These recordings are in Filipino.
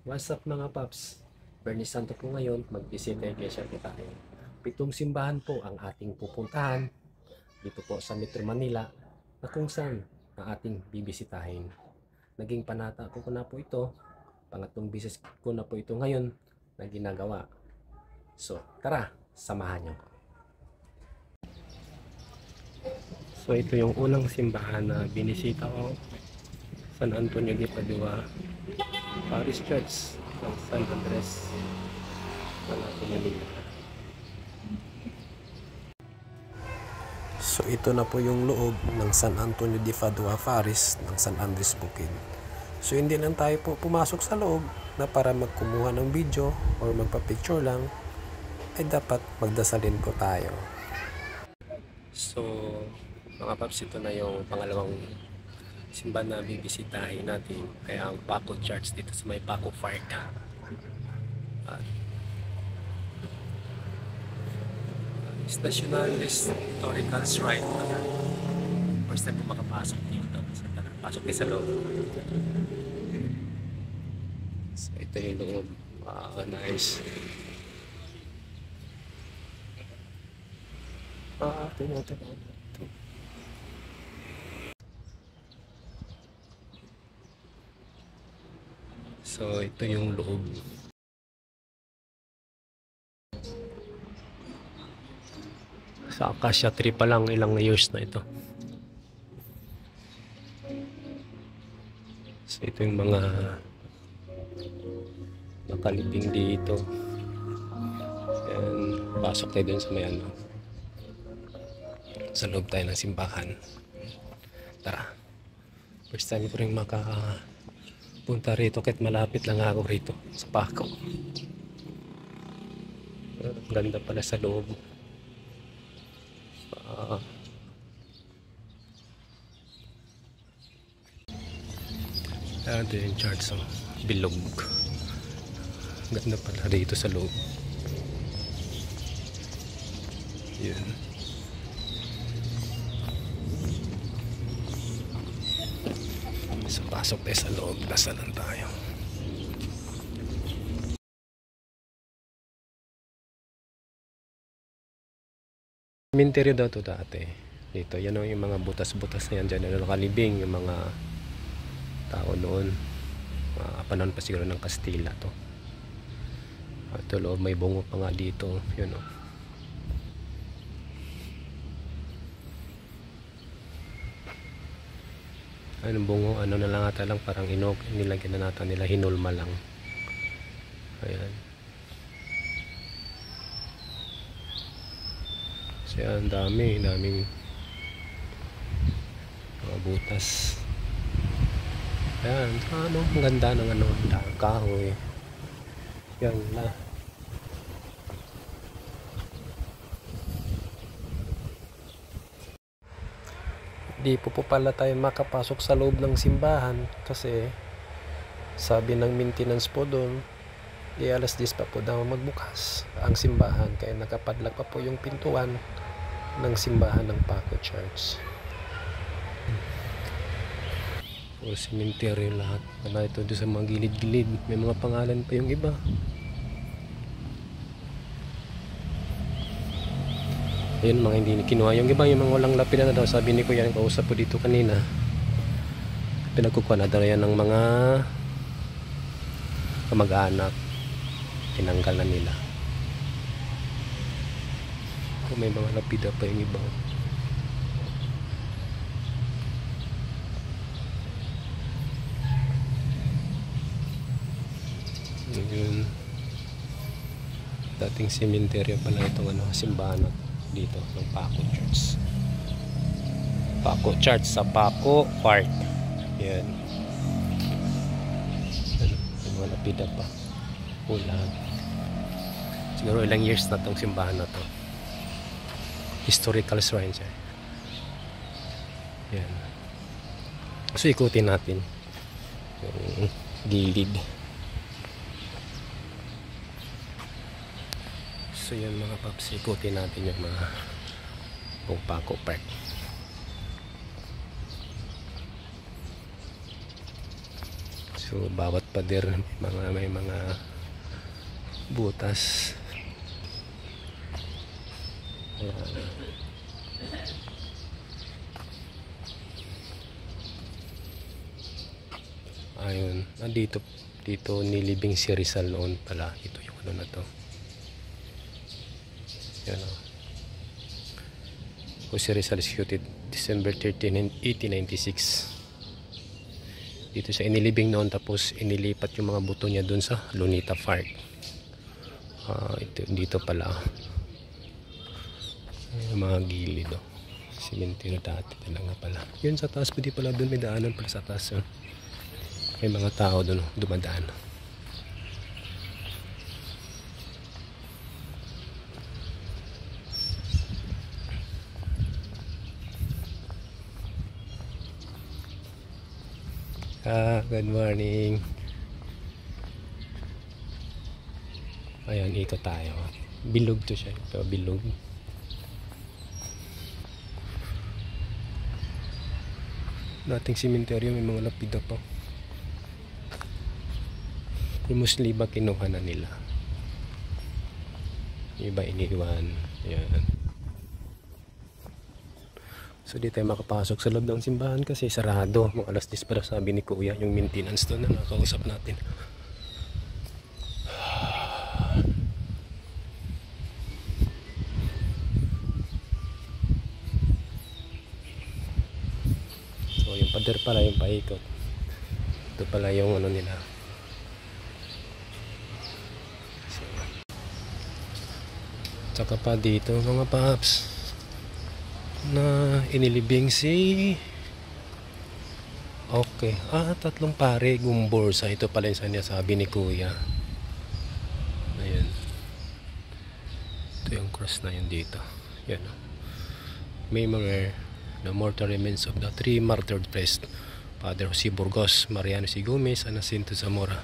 What's up mga paps? Bernie Santo po ngayon, mag-visit Iglesia po tayo. 7 simbahan po ang ating pupuntahan dito po sa Metro Manila na kung saan ang ating bibisitahin. Naging panata ko na po ito, pangatlong bisis ko na po ito ngayon na ginagawa. So tara, samahan nyo. So ito yung unang simbahan na binisita ko, San Antonio de Padua Parish Church ng San Andres ng ating Manila. So ito na po yung loob ng San Antonio de Padua Parish ng San Andres Bukid. So hindi lang tayo po pumasok sa loob na para magkumuha ng video or magpa-picture lang, ay dapat magdasalin po tayo. So mga paps, ito na yung pangalawang simbahan na bibisitahin natin, ay ang Paco Church dito sa may Paco Park. At National Historical Shrine. First time po makapasok dito. So, pasok din sa loob. So ito yung loob. Wow, nice. Ito. So ito yung loob. Sa Acacia tree pa lang, ilang years na ito. So ito yung mga nakalibing dito. And pasok tayo dun sa may ano, sa loob tayo ng simbahan. Tara. First time ko rin punta rito, kahit malapit lang ako rito sa Paco. Ganda pala sa loob. Ito yung church, bilog. Ganda pala dito sa loob. Yun. So pasok tayo sa loob, dasalan tayo. Cemetery daw to dati. Dito, yan yung mga butas-butas na yan dyan. Nakalibing yung mga tao noon. Panahon pa siguro ng Kastila to. Ito loob, may bungo pa nga dito. Yun o. Anong bungo? Ano na lang ata lang, parang inog. Nilagyan na natin nila, hinulma lang. Ayan. So yan, daming mga butas. Ayan, ano, ang ganda ng ano, kahoy. Yan na. Di po pala tayo makapasok sa loob ng simbahan kasi sabi ng maintenance po doon, di alas 10 pa po daw magbukas ang simbahan, kaya nakapadlock pa po yung pintuan ng simbahan ng Paco Church. O cemetery lahat. Wala ito doon sa mga gilid-gilid. May mga pangalan pa yung iba. Ayun, mga hindi kinuha. Yung iba, yung mga walang lapida na daw. Sabi ni Kuya, kausap po dito kanina. Pinagkukuha na daw yan ng mga kamag-anak. Tinanggal na nila. Kung may mga lapida pa yung iba. Yun. Dating cemetery pala itong ano, simbahan dito ng Paco Church. Paco Church sa Paco Park. Yan. May mga lapida pa. Ulan. Siguro ilang years na itong simbahan na to. Historical shrine siya. Yan. So ikutin natin yung gilid. So yun mga paps, ikutin natin yung mga Paco Park. So So bawat pader may mga butas. Ayan. Ayun, dito nilibing si Rizal noon pala. Ito yung ano na to. Yan o. Si Rizal executed December 13, 1896. Dito sa inilibing noon, tapos inilipat yung mga buto niya dun sa Lunita Park. Dito pala yung mga gilid o. Simentero dati talaga pala. Yun sa taas, pwede pala dun, may daanan pala sa taas yun. May mga tao dun dumadaan. Good morning. Ayan, ito tayo. Bilog to siya. Ito, bilog. Dating simenteryo, may mga lapida pa. Yung mostly iba kinuha na nila. Yung iba iniwan. Ayan. So di tayo makapasok sa loob ng simbahan kasi sarado. Mga alas 10 para sabi ni Kuya yung maintenance doon na nakausap natin. So yung pader pala yung paikot. Ito pala yung ano nila. So, tsaka pa dito mga paps na inilibing si tatlong pare gumborsa. Ito pala yung sinasabi ni Kuya. Ayan, ito yung cross na yun dito. Yan o. Memory the mortal remains of the three martyred priests, Father Jose Burgos, Mariano C. Gomez, and Jacinto Zamora,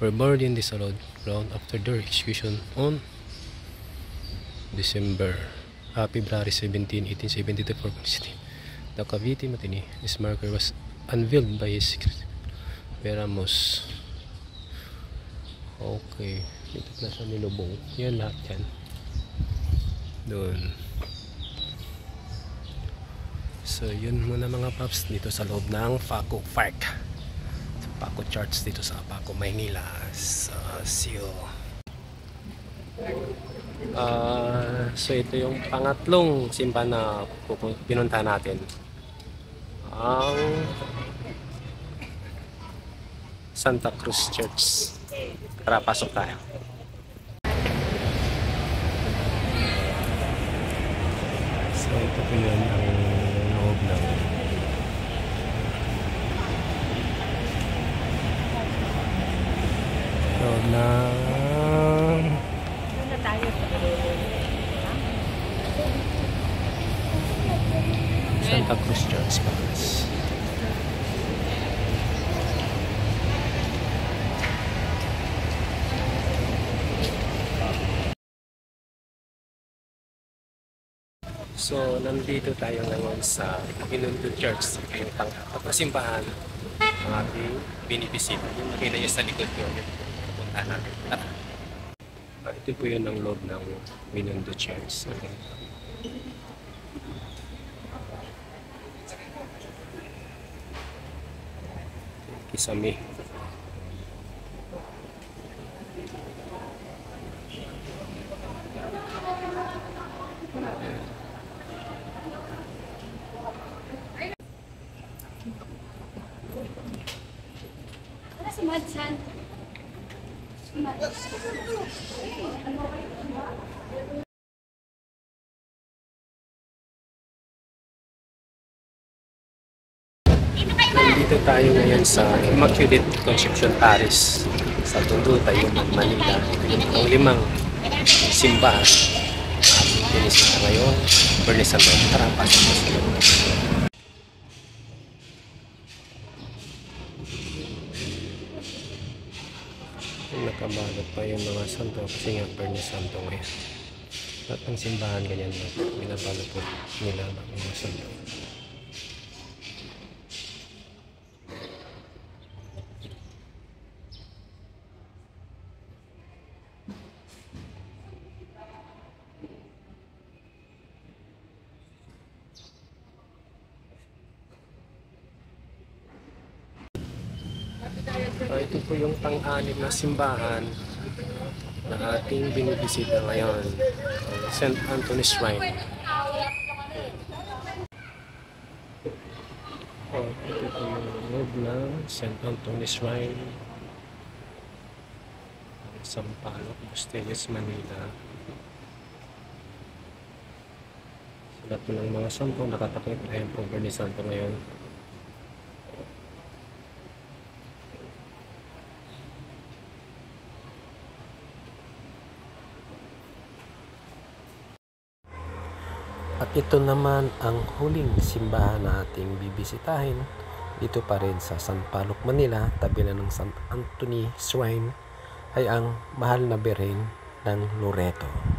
were buried in this hallowed ground after their execution on February 17, 1872 for City. The Cavite Matini. This marker was unveiled by his Veramos. Okay, dito na siya nilubong. Yan lahat yan. Doon. So yun muna mga paps dito sa loob ng Paco Park. Sa Paco Church dito sa Paco, Maynila. So, see you. So ito yung pangatlong simbahan na pinunta natin, ang Santa Cruz Church. Tara, pasok tayo. So ito po yun ang loob ng Santa Cruz Church Palace. So, nandito tayo ngayon sa Binondo Church, yung pagpasimbahan ng ating binibisita. Yung makita nyo sa likod nyo, pupunta natin. Ito po yun ang loob ng Binondo Church. Okay. Kisame. Madsan. Nandito tayo ngayon sa Immaculate Conception Parish sa Tondo, Tayuman, Manila. Ang limang simbahan at pinisita ngayon, Bernice Santo. Tara, pasok na sila. Nakabalot pa yung mga santo kasi nga Bernice Santo ngayon. At ang simbahan ganyan na binabalot po nila ng mga santo. ito po yung pang-anim na simbahan na ating binibisita ngayon, ang St. Anthony Shrine. Ito po yung loob ng St. Anthony Shrine, Sampaloc, Busteles, Manila. Sila po ng mga santo nakatakip dahil po Bernie Santo ngayon. At ito naman ang huling simbahan na ating bibisitahin dito pa rin sa Sampaloc, Manila, tabi na ng St. Anthony Shrine ay ang Mahal na Birhen ng Loreto.